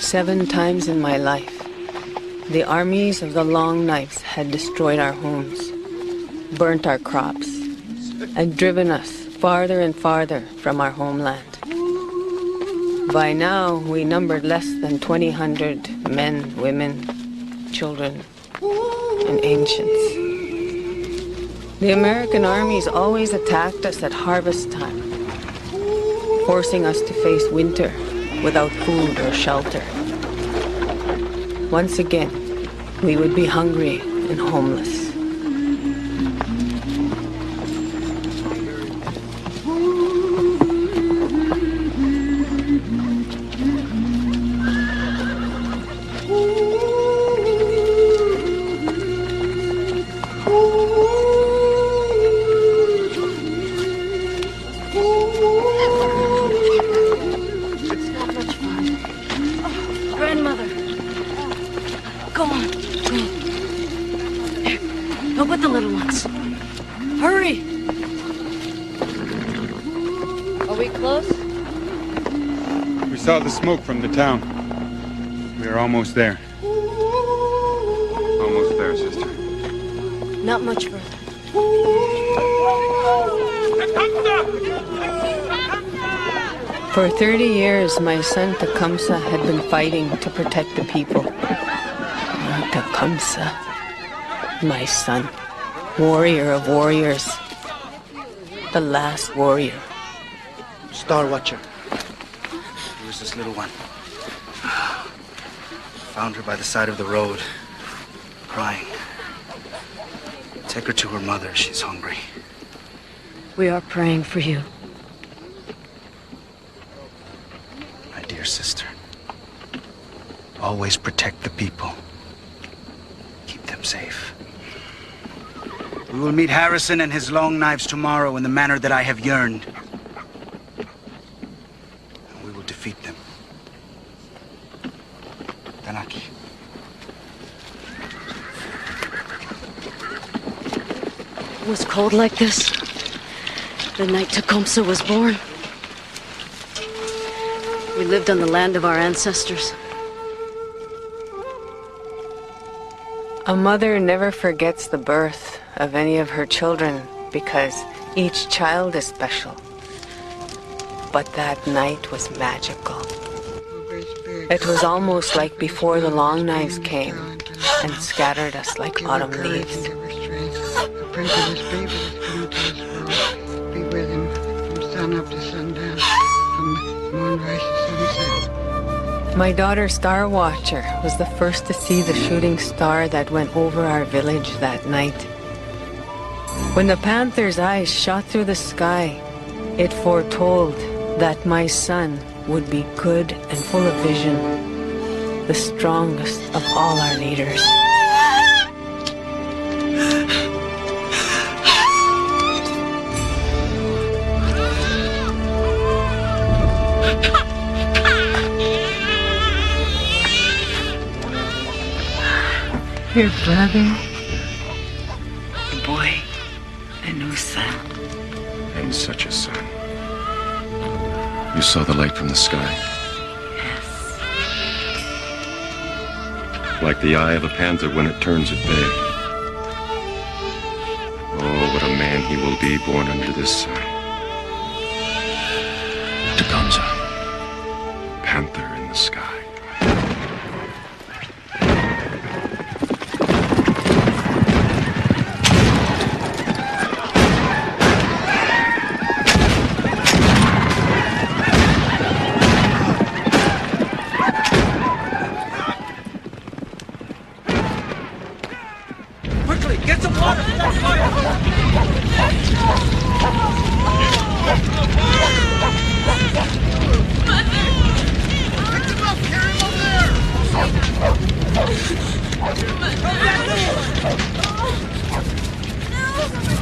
7 times in my life, the armies of the Long Knives had destroyed our homes, burnt our crops, and driven us farther and farther from our homeland. By now, we numbered less than 2,000 men, women, children, and ancients. The American armies always attacked us at harvest time, forcing us to face winter without food or shelter. Once again, we would be hungry and homeless. Saw the smoke from the town. We are almost there. Almost there, sister. Not much further. For 30 years, my son Tecumseh had been fighting to protect the people. Tecumseh, my son, warrior of warriors, the last warrior. Star Watcher. This little one. Found her by the side of the road, crying. Take her to her mother. She's hungry. We are praying for you. My dear sister, always protect the people. Keep them safe. We will meet Harrison and his Long Knives tomorrow in the manner that I have yearned. Defeat them. Tanaki. It was cold like this the night Tecumseh was born. We lived on the land of our ancestors. A mother never forgets the birth of any of her children because each child is special. But that night was magical. It was almost like before the Long Knives came and scattered us like autumn leaves. The Prince of his baby is coming to this world. Be with him from sun up to sundown, from moonrise to sunset. My daughter Star Watcher was the first to see the shooting star that went over our village that night. When the panther's eyes shot through the sky, it foretold that my son would be good and full of vision, the strongest of all our leaders. Your brother, a boy, a new son. And such a son. You saw the light from the sky? Yes. Like the eye of a panther when it turns at bay. Oh, what a man he will be born under this sun. Tecumseh, panther in the sky.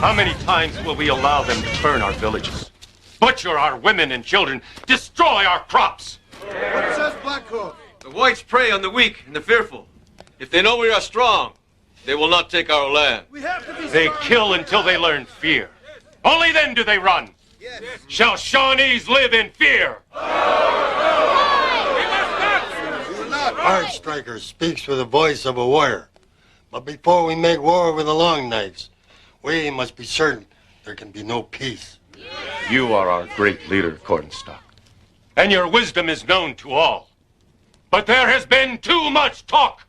How many times will we allow them to burn our villages, butcher our women and children, destroy our crops? What says Blackcoat? The whites prey on the weak and the fearful. If they know we are strong, they will not take our land. They kill until they learn fear. Only then do they run. Yes. Shall Shawnees live in fear? Hard Striker speaks with the voice of a warrior. But before we make war with the Long Knives, we must be certain there can be no peace. You are our great leader, Cornstalk, and your wisdom is known to all. But there has been too much talk.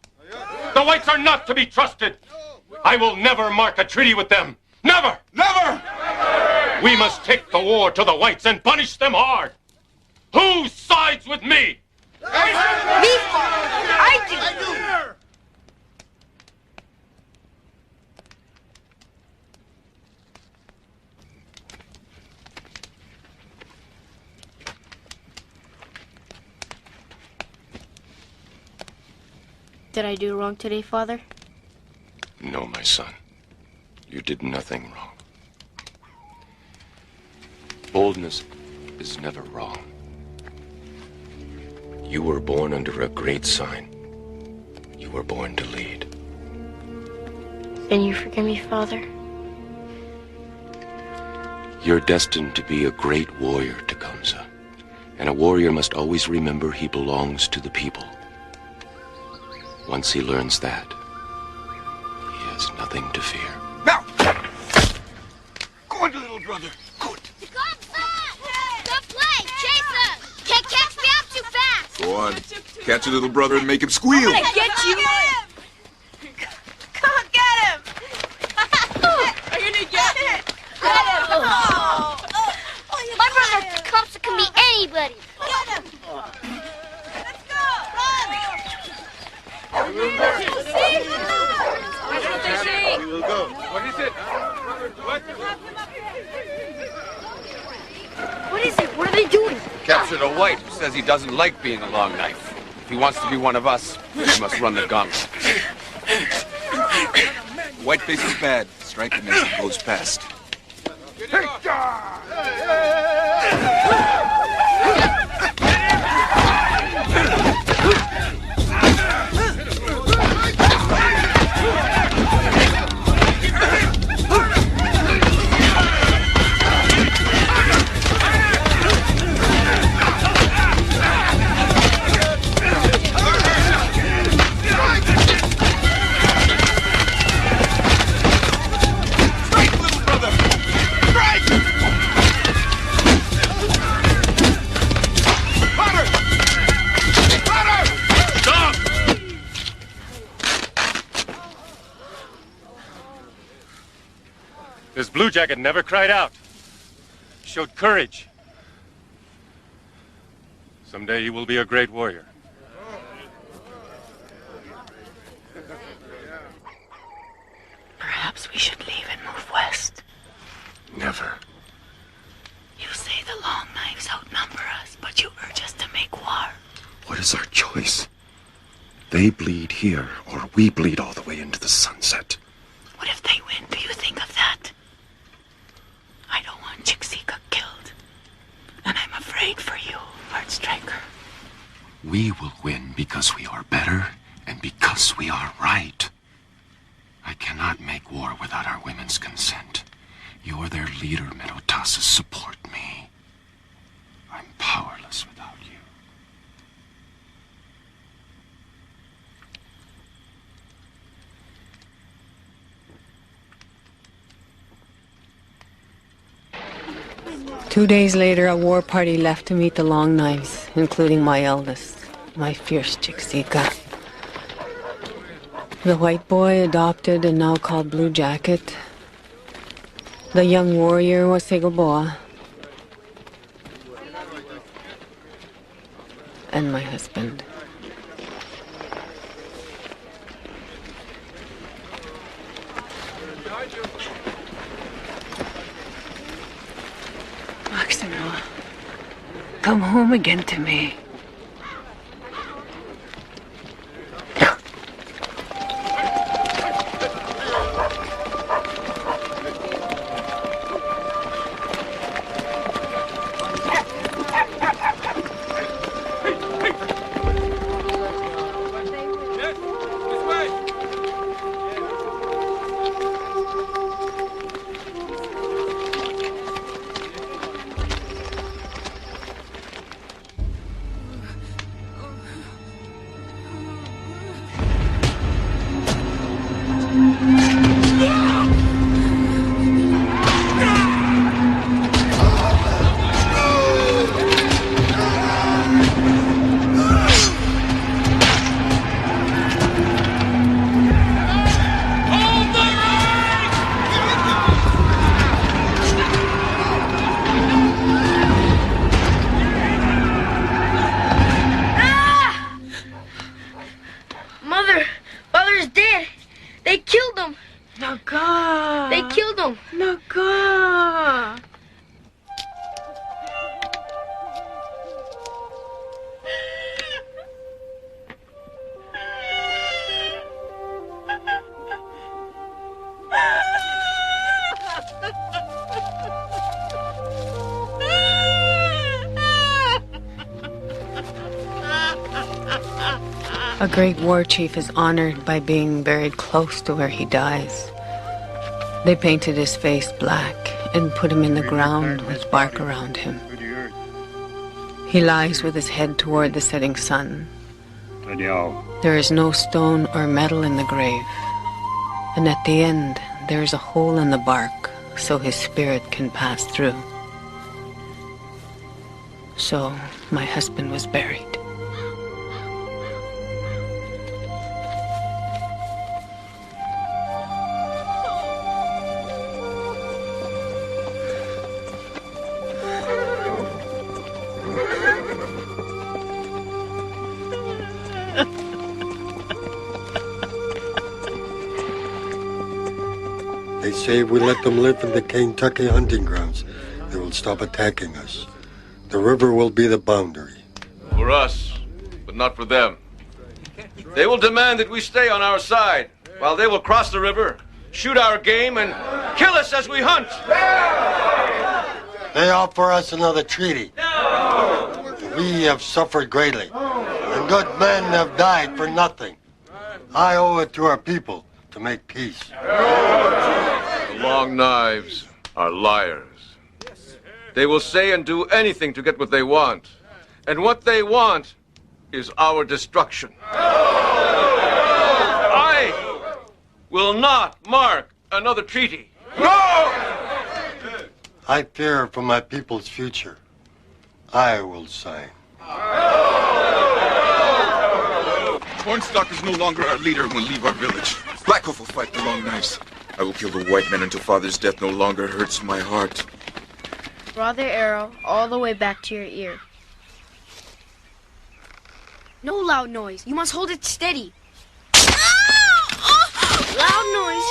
The whites are not to be trusted. I will never mark a treaty with them. Never! Never! We must take the war to the whites and punish them hard. Who sides with me? I do! Did I do wrong today, Father? No, my son. You did nothing wrong. Boldness is never wrong. You were born under a great sign. You were born to lead. Then you forgive me, Father? You're destined to be a great warrior, Tecumseh. And a warrior must always remember he belongs to the people. Once he learns that, he has nothing to fear. Now! Good little brother. Good. Good play! Chase him! Can't catch me up too fast! Go on. Catch your little brother and make him squeal. I'm gonna get you! Come on, get him! Are you gonna get it? Get him! Oh. My brother Tecumseh can be anybody! Get him! Let's go! Run! We will go. What is it? What? What is it? What are they doing? Captured a white who says he doesn't like being a long knife. If he wants to be one of us, he must run the gauntlet. Whiteface is bad. Strike him as he goes past. This blue jacket never cried out. He showed courage. Someday he will be a great warrior. Perhaps we should leave and move west. Never. You say the Long Knives outnumber us, but you urge us to make war. What is our choice? They bleed here, or we bleed all the way into the sunset. What if they win? Do you think of that? I don't want Chicksika killed. And I'm afraid for you, Hard Striker. We will win because we are better and because we are right. I cannot make war without our women's consent. You're their leader, Metotasis. Support me. I'm powerless without you. Two days later, a war party left to meet the Long Knives, including my eldest, my fierce Chicksika. The white boy adopted and now called Blue Jacket. The young warrior was Segoboa. And my husband. Maximo, come home again to me. Naga! They killed him! Naga! A great war chief is honored by being buried close to where he dies. They painted his face black and put him in the ground with bark around him. He lies with his head toward the setting sun. There is no stone or metal in the grave. And at the end, there is a hole in the bark so his spirit can pass through. So my husband was buried. They say if we let them live in the Kentucky hunting grounds, they will stop attacking us. The river will be the boundary. For us, but not for them. They will demand that we stay on our side, while they will cross the river, shoot our game, and kill us as we hunt. They offer us another treaty. We have suffered greatly, and good men have died for nothing. I owe it to our people to make peace. The long knives are liars. They will say and do anything to get what they want. And what they want is our destruction. I will not mark another treaty. No! I fear for my people's future. I will sign. Cornstalk is no longer our leader and will leave our village. Blackhoof will fight the Long Knives. I will kill the white men until Father's death no longer hurts my heart. Draw their arrow all the way back to your ear. No loud noise. You must hold it steady. Loud noise.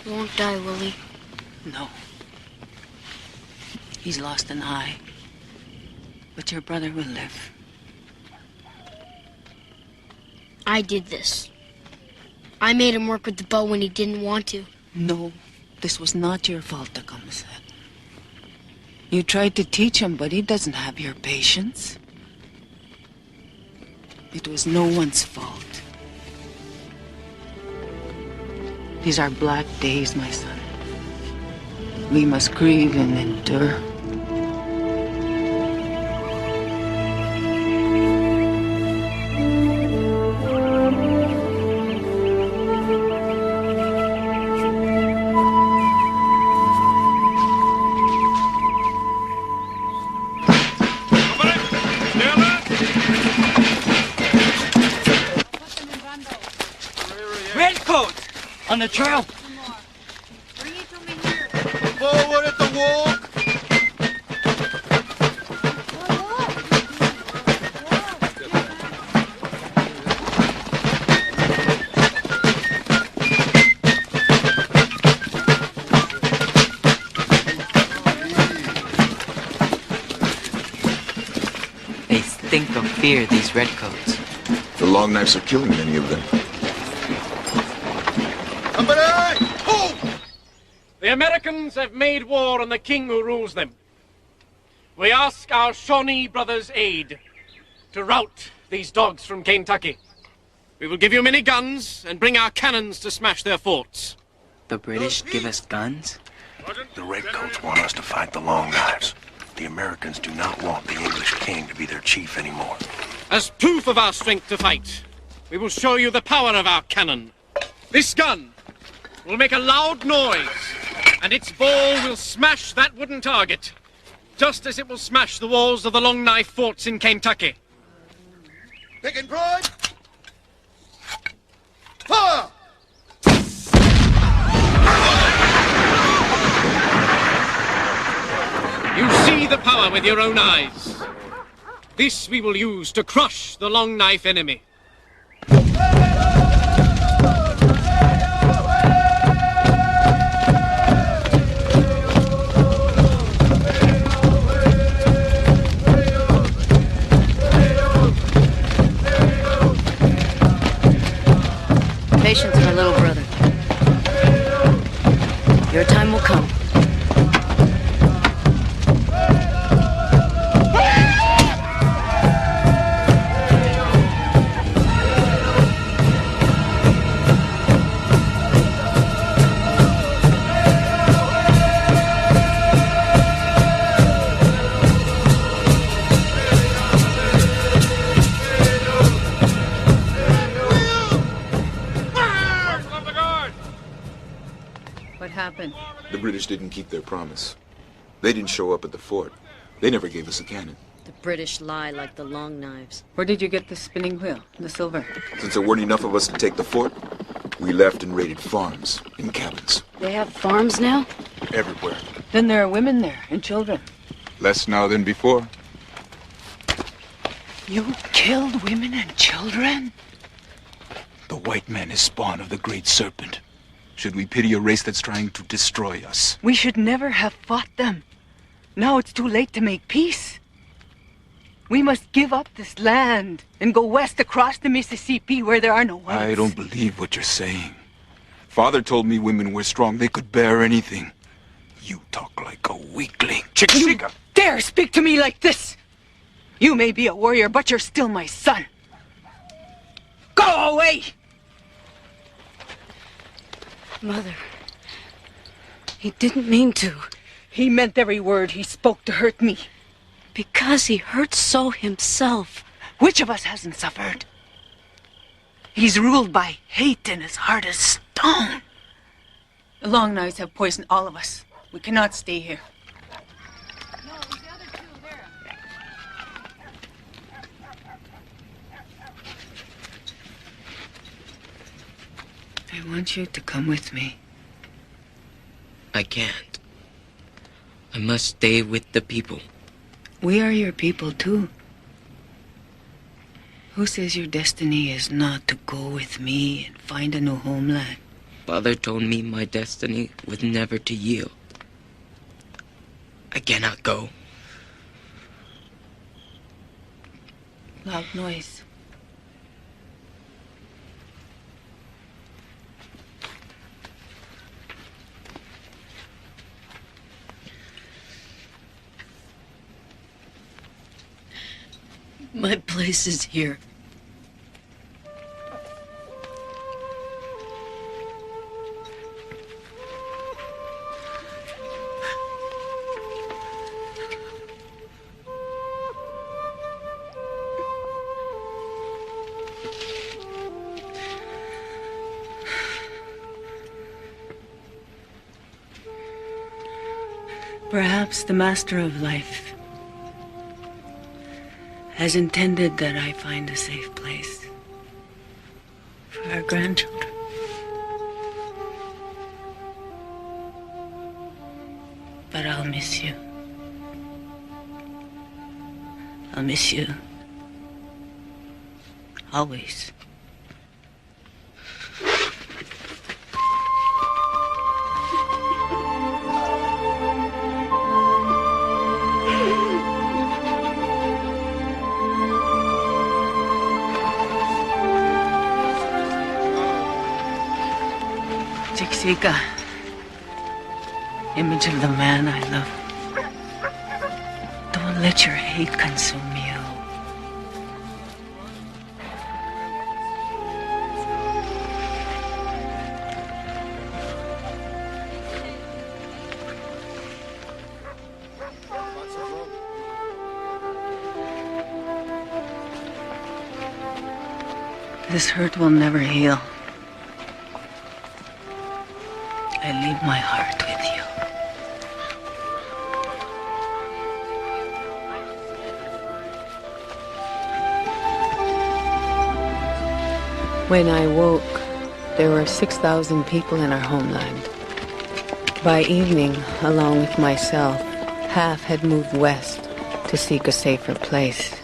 He won't die, will he? No. He's lost an eye. But your brother will live. I did this. I made him work with the bow when he didn't want to. No, this was not your fault, Tecumseh. You tried to teach him, but he doesn't have your patience. It was no one's fault. These are black days, my son. We must grieve and endure. On the trail. Bring it to me here. Forward at the walk. They stink of fear, these redcoats. The Long Knives are killing many of them. The Americans have made war on the king who rules them. We ask our Shawnee brothers' aid to rout these dogs from Kentucky. We will give you many guns and bring our cannons to smash their forts. The British give us guns? The Redcoats want us to fight the Long Knives. The Americans do not want the English king to be their chief anymore. As proof of our strength to fight, we will show you the power of our cannon. This gun will make a loud noise, and its ball will smash that wooden target just as it will smash the walls of the Long Knife forts in Kentucky. Picking pride. Fire! You see the power with your own eyes. This we will use to crush the Long Knife enemy. Patience, my little brother. Your time will come. What happened? The British didn't keep their promise. They didn't show up at the fort. They never gave us a cannon. The British lie like the Long Knives. Where did you get the spinning wheel, the silver? Since there weren't enough of us to take the fort, we left and raided farms and cabins. They have farms now? Everywhere. Then there are women there and children. Less now than before. You killed women and children? The white man is spawn of the great serpent. Should we pity a race that's trying to destroy us? We should never have fought them. Now it's too late to make peace. We must give up this land and go west across the Mississippi where there are no whites. I don't believe what you're saying. Father told me women were strong. They could bear anything. You talk like a weakling. You dare speak to me like this? You may be a warrior, but you're still my son. Go away! Mother, he didn't mean to. He meant every word he spoke to hurt me. Because he hurt so himself. Which of us hasn't suffered? He's ruled by hate and his heart is stone. The Long Knives have poisoned all of us. We cannot stay here. I want you to come with me. I can't. I must stay with the people. We are your people too. Who says your destiny is not to go with me and find a new homeland? Father told me my destiny was never to yield. I cannot go. Loud noise. My place is here. Perhaps the Master of Life has intended that I find a safe place for our grandchildren. But I'll miss you. I'll miss you. Always. Jessica, image of the man I love. Don't let your hate consume you. This hurt will never heal. I leave my heart with you. When I woke, there were 6,000 people in our homeland. By evening, along with myself, half had moved west to seek a safer place.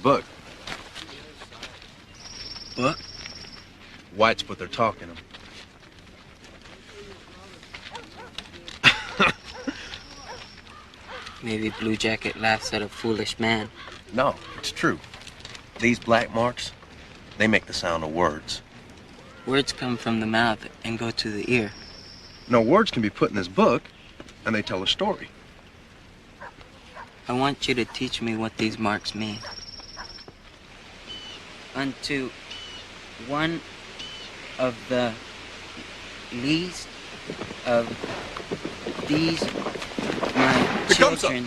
Book. Book? Whites put their talk in them. Maybe Blue Jacket laughs at a foolish man. No, it's true. These black marks, they make the sound of words. Words come from the mouth and go to the ear. No, words can be put in this book, and they tell a story. I want you to teach me what these marks mean. Unto one of the least of these my children.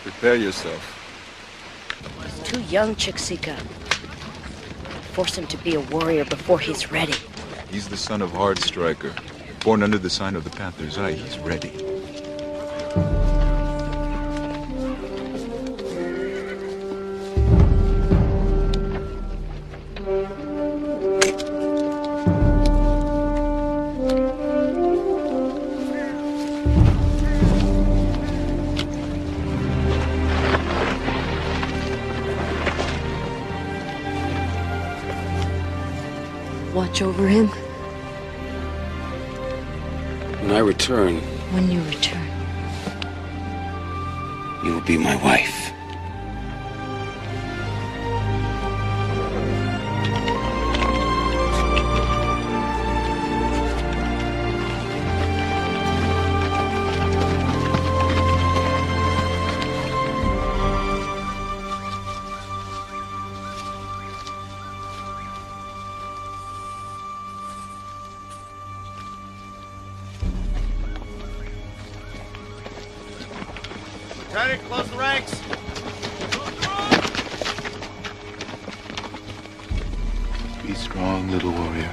Prepare yourself. He's too young, Chiksika. Force him to be a warrior before he's ready. He's the son of Hard Striker. Born under the sign of the Panther's Eye, he's ready. Watch over him When I return, when you return. you will be my wife. Lieutenant, close the ranks. Be strong, little warrior.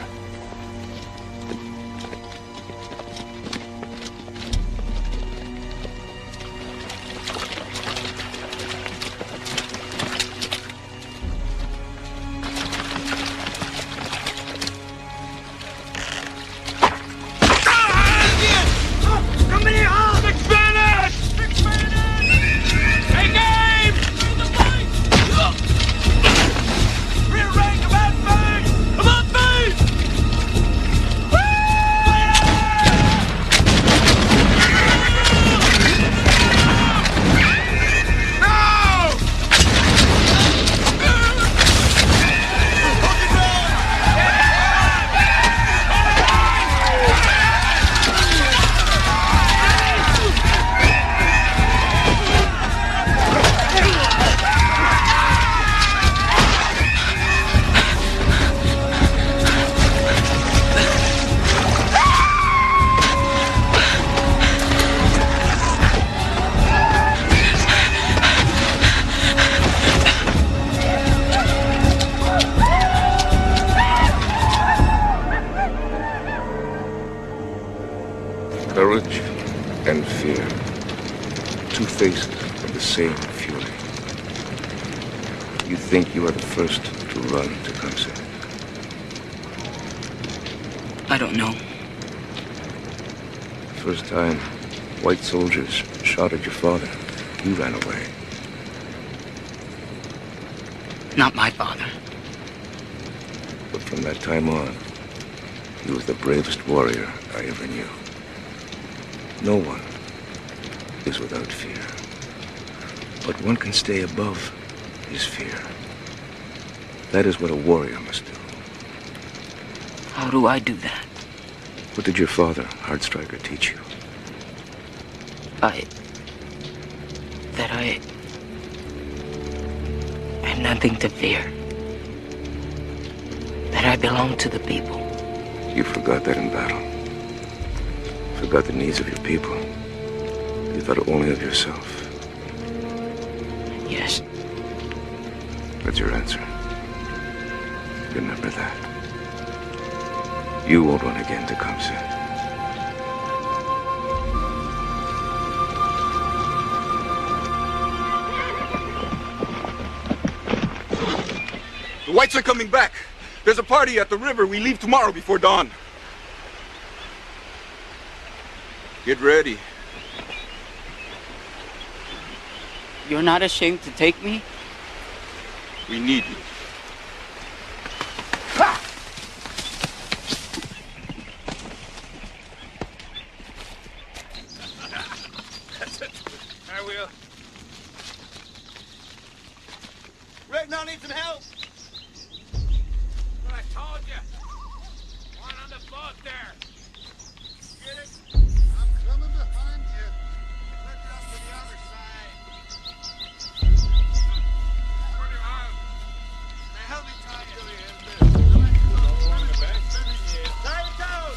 Courage and fear. Two faces of the same fury. You think you are the first to run, Tecumseh? I don't know. First time white soldiers shot at your father, you ran away. Not my father. But from that time on, he was the bravest warrior I ever knew. No one is without fear. But one can stay above his fear. That is what a warrior must do. How do I do that? What did your father, Hard Striker, teach you? I that I had nothing to fear. That I belong to the people. You forgot that in battle. Forgot the needs of your people. You thought only of yourself. Yes. That's your answer. Remember that. You won't run again, Tecumseh. The whites are coming back. There's a party at the river. We leave tomorrow before dawn. Get ready. You're not ashamed to take me? We need you. I will. Rick, now need some help. What I told you. One on the boat there. Get it? I'm coming behind you. Look up to the other side. Put him on. Now help me tie it. Tie it down.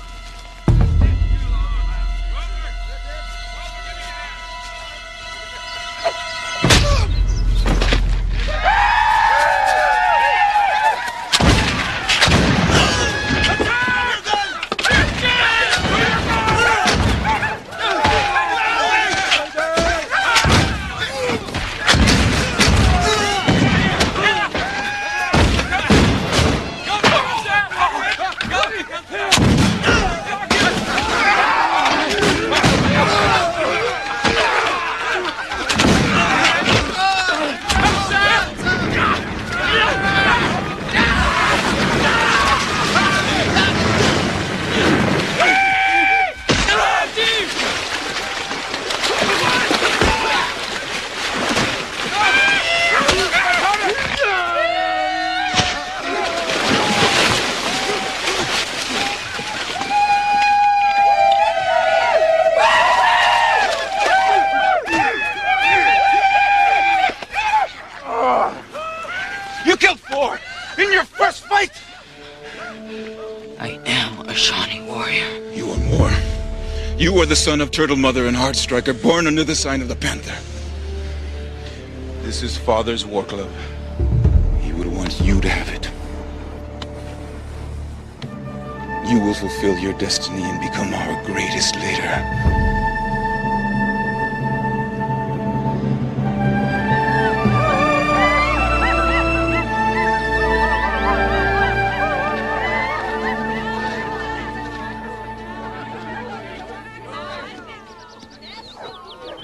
You killed 4 in your first fight! I am a Shawnee warrior. You are more. You are the son of Turtle Mother and Heart Striker, born under the sign of the Panther. This is Father's war club. He would want you to have it. You will fulfill your destiny and become our greatest leader.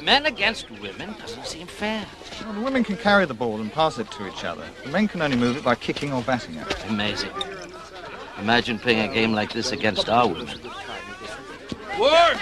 Men against women doesn't seem fair. Well, the women can carry the ball and pass it to each other. The men can only move it by kicking or batting it. Amazing. Imagine playing a game like this against our women. Ward!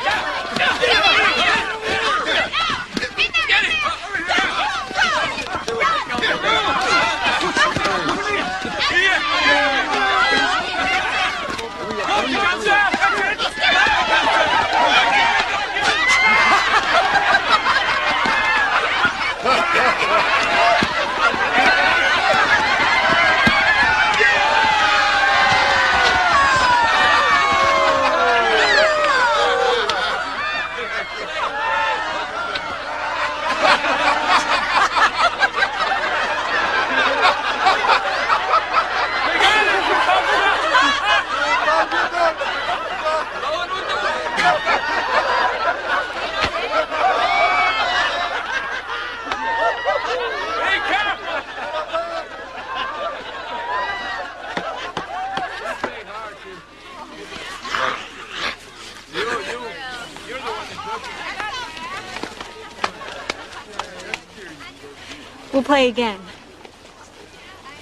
We'll play again.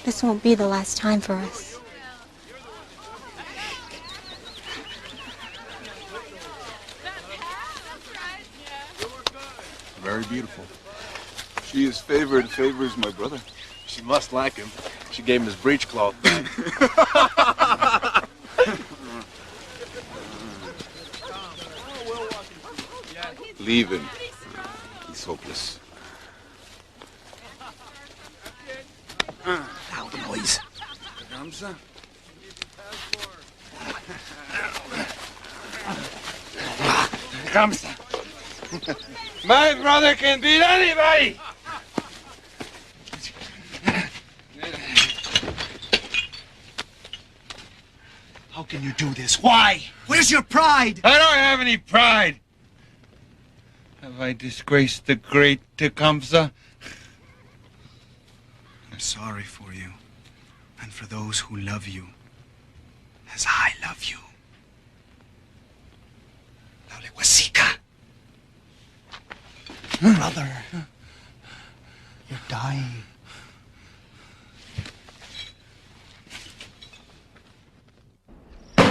This won't be the last time for us. Very beautiful. She is favored, favors my brother. She must like him. She gave him his breechcloth back. Leave him. He's hopeless. Tecumseh? Tecumseh. My brother can beat anybody! How can you do this? Why? Where's your pride? I don't have any pride. Have I disgraced the great Tecumseh? I'm sorry for you, and for those who love you, as I love you. Wasika. Brother, you're dying. The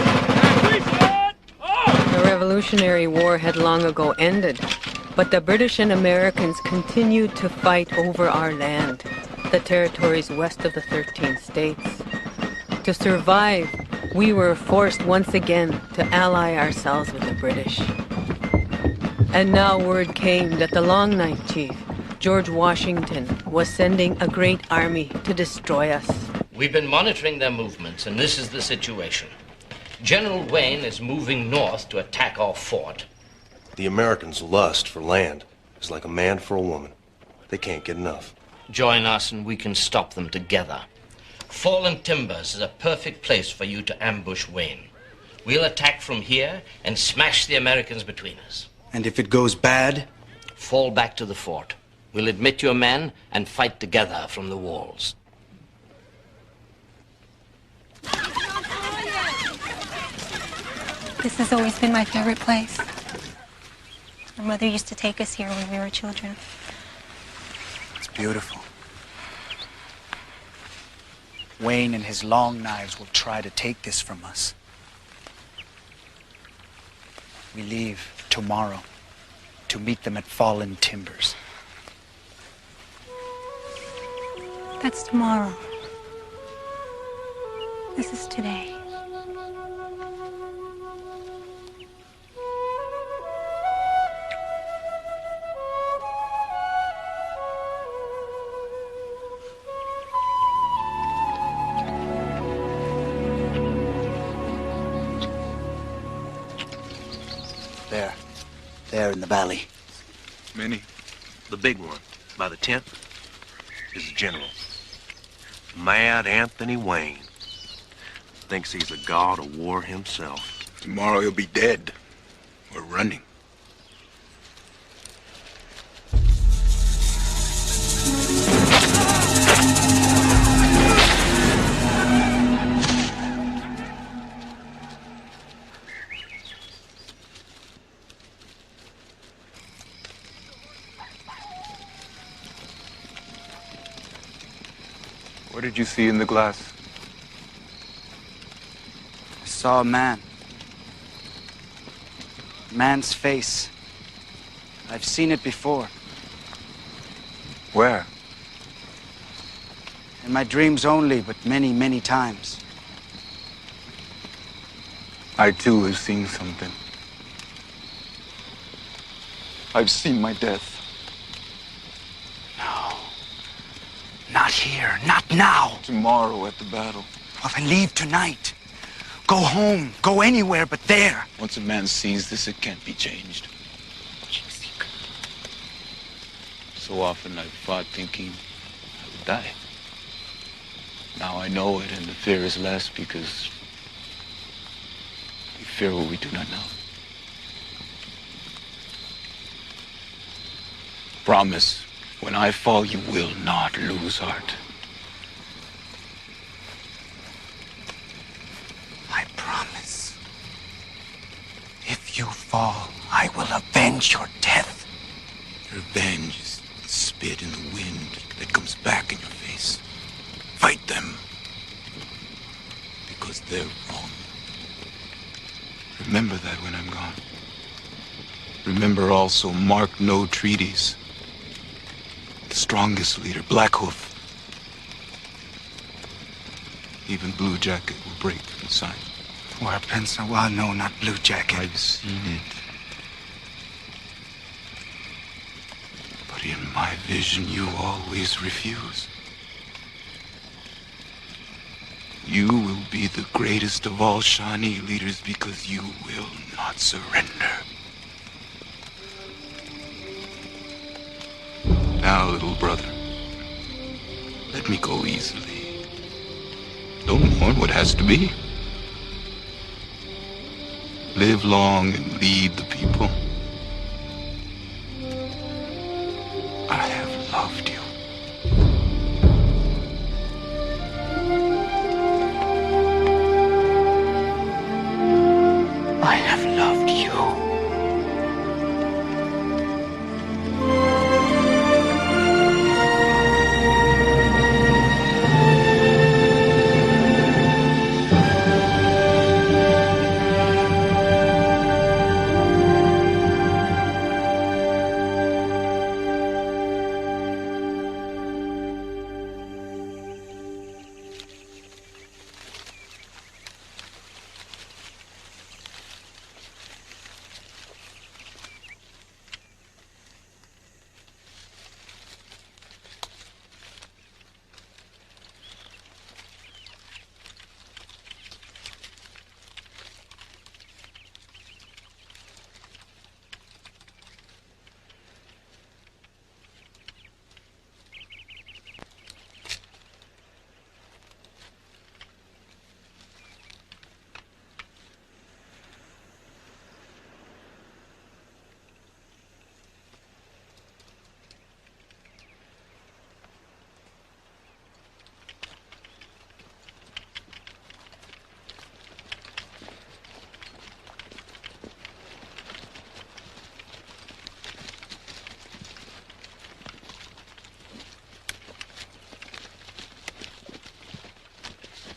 Revolutionary War had long ago ended, but the British and Americans continued to fight over our land, the territories west of the 13 states. To survive, we were forced once again to ally ourselves with the British. And now word came that the Long Knife Chief, George Washington, was sending a great army to destroy us. We've been monitoring their movements, and this is the situation. General Wayne is moving north to attack our fort. The Americans' lust for land is like a man for a woman. They can't get enough. Join us and we can stop them together. Fallen Timbers is a perfect place for you to ambush Wayne. We'll attack from here and smash the Americans between us. And if it goes bad? Fall back to the fort. We'll admit your men and fight together from the walls. This has always been my favorite place. My mother used to take us here when we were children. It's beautiful. Wayne and his long knives will try to take this from us. We leave tomorrow to meet them at Fallen Timbers. That's tomorrow. This is today. There in the valley. Many. The big one, by the tent, is the general. Mad Anthony Wayne. Thinks he's a god of war himself. Tomorrow he'll be dead. Or running. What did you see in the glass? I saw a man. A man's face. I've seen it before. Where? In my dreams only, but many, many times. I too have seen something. I've seen my death. Not here, not now. Tomorrow at the battle. Well, then leave tonight. Go home, go anywhere but there. Once a man sees this, it can't be changed. So often I've fought thinking I would die. Now I know it, and the fear is less because we fear what we do not know. Promise. When I fall, you will not lose heart. I promise. If you fall, I will avenge your death. Revenge is spit in the wind that comes back in your face. Fight them. Because they're wrong. Remember that when I'm gone. Remember also, mark no treaties. The strongest leader, Black Hoof. Even Blue Jacket will break the sign. War pencil, well, no, not Blue Jacket. I've seen it. But in my vision, you always refuse. You will be the greatest of all Shawnee leaders because you will not surrender. Now, little brother, let me go easily. Don't mourn what has to be. Live long and lead the people. I have loved you. I have loved you.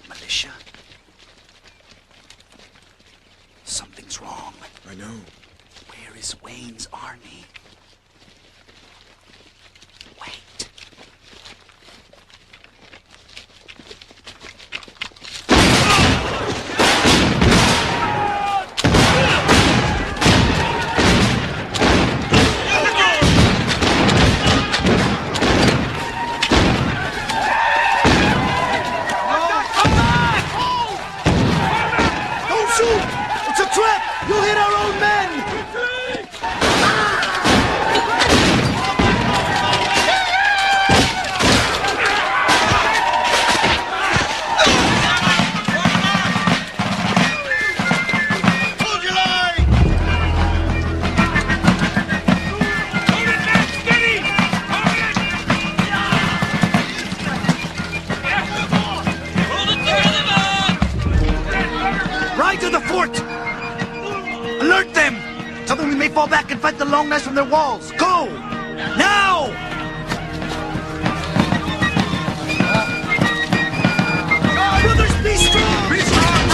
Militia? Something's wrong. I know. Where is Wayne's army? Wait. You'll hit our own men! Hold your line! Hold it back, steady! Hold it! Hold it together, man! Ride to the fort! Alert them! Tell them we may fall back and fight the Long Knives from their walls. Go! Now! Brothers, be strong! Be strong!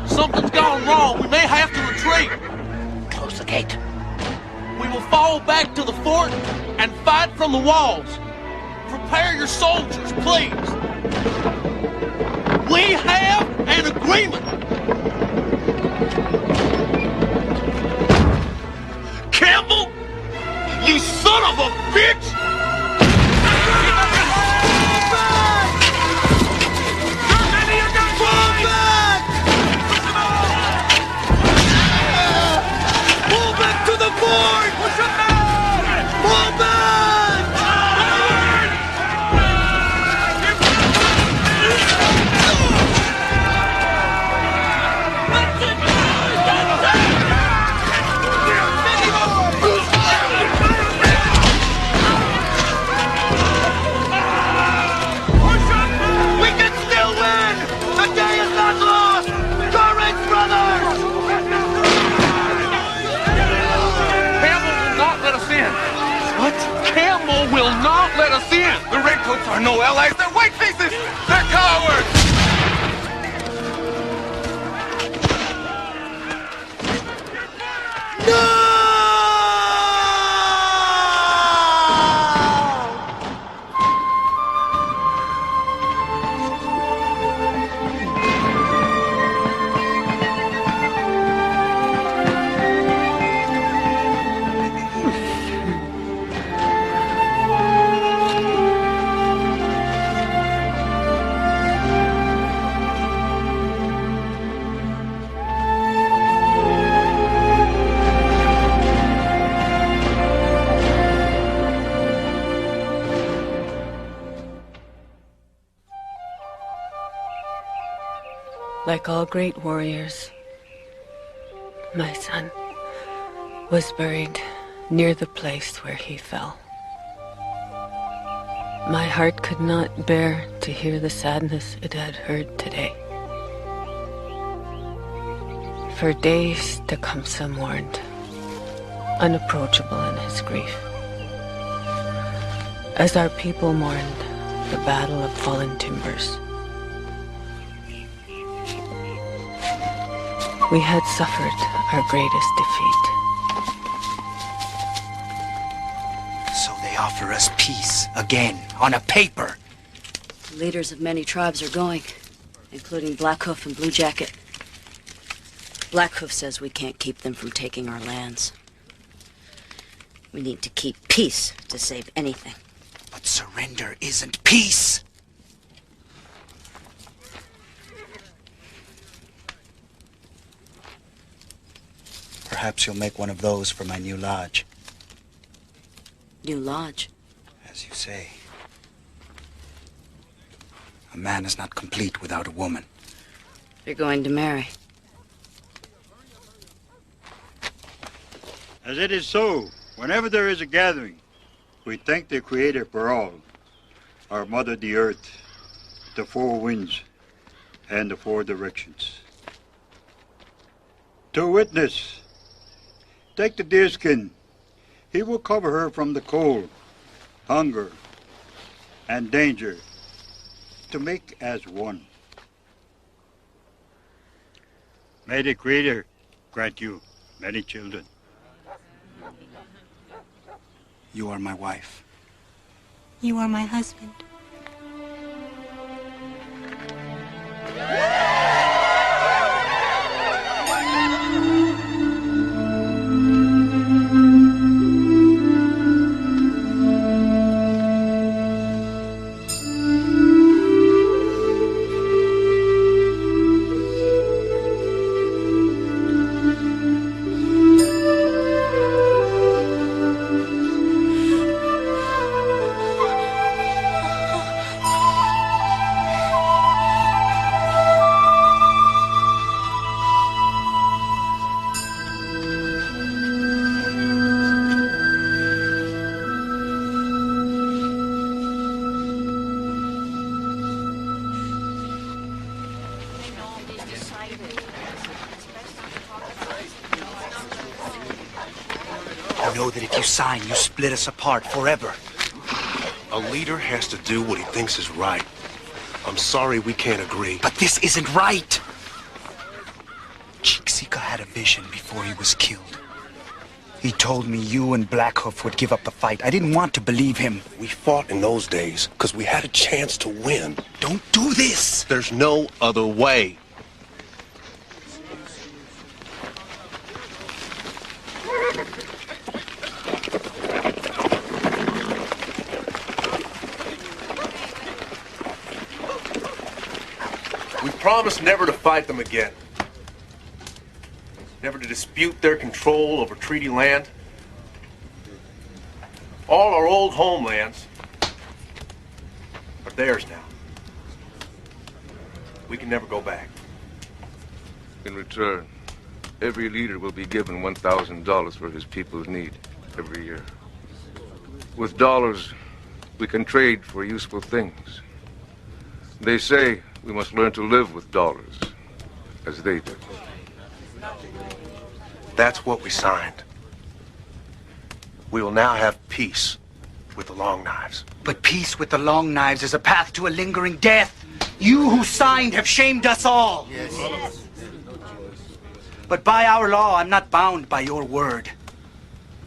Something's gone wrong. We may have to retreat. Close the gate. We will fall back to the fort and fight from the walls. Prepare your soldiers, please. We have an agreement. Campbell, you son of a bitch! see it? The redcoats are no allies. They're white faces. They're cowards. Like all great warriors, my son was buried near the place where he fell. My heart could not bear to hear the sadness it had heard today. For days Tecumseh mourned, unapproachable in his grief, as our people mourned the Battle of Fallen Timbers. We had suffered our greatest defeat. So they offer us peace again, on a paper. The leaders of many tribes are going, including Blackhoof and Blue Jacket. Blackhoof says we can't keep them from taking our lands. We need to keep peace to save anything. But surrender isn't peace. Perhaps you'll make one of those for my new lodge. New lodge? As you say. A man is not complete without a woman. You're going to marry. As it is so, whenever there is a gathering, we thank the Creator for all, our Mother the Earth, the four winds, and the four directions. To witness, take the deerskin. He will cover her from the cold, hunger, and danger, to make as one. May the Creator grant you many children. You are my wife. You are my husband. You know that if you sign, you split us apart forever. A leader has to do what he thinks is right. I'm sorry we can't agree. But this isn't right. Chiksika had a vision before he was killed. He told me you and Blackhoof would give up the fight. I didn't want to believe him. We fought in those days because we had a chance to win. Don't do this! There's no other way. We promised never to fight them again. Never to dispute their control over treaty land. All our old homelands are theirs now. We can never go back. In return, every leader will be given $1,000 for his people's need every year. With dollars, we can trade for useful things. They say we must learn to live with dollars, as they do. That's what we signed. We will now have peace with the Long Knives. But peace with the Long Knives is a path to a lingering death. You who signed have shamed us all. Yes. But by our law, I'm not bound by your word.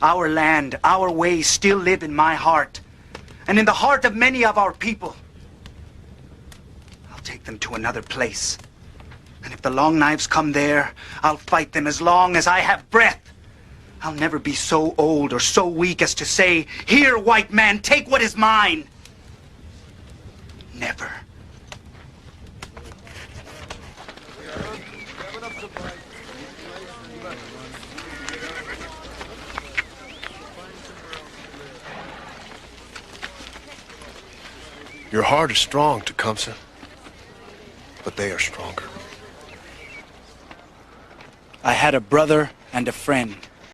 Our land, our ways still live in my heart, and in the heart of many of our people. I'll take them to another place. And if the Long Knives come there, I'll fight them as long as I have breath. I'll never be so old or so weak as to say, "Here, white man, take what is mine." Never. Your heart is strong, Tecumseh, but they are stronger. I had a brother and a friend.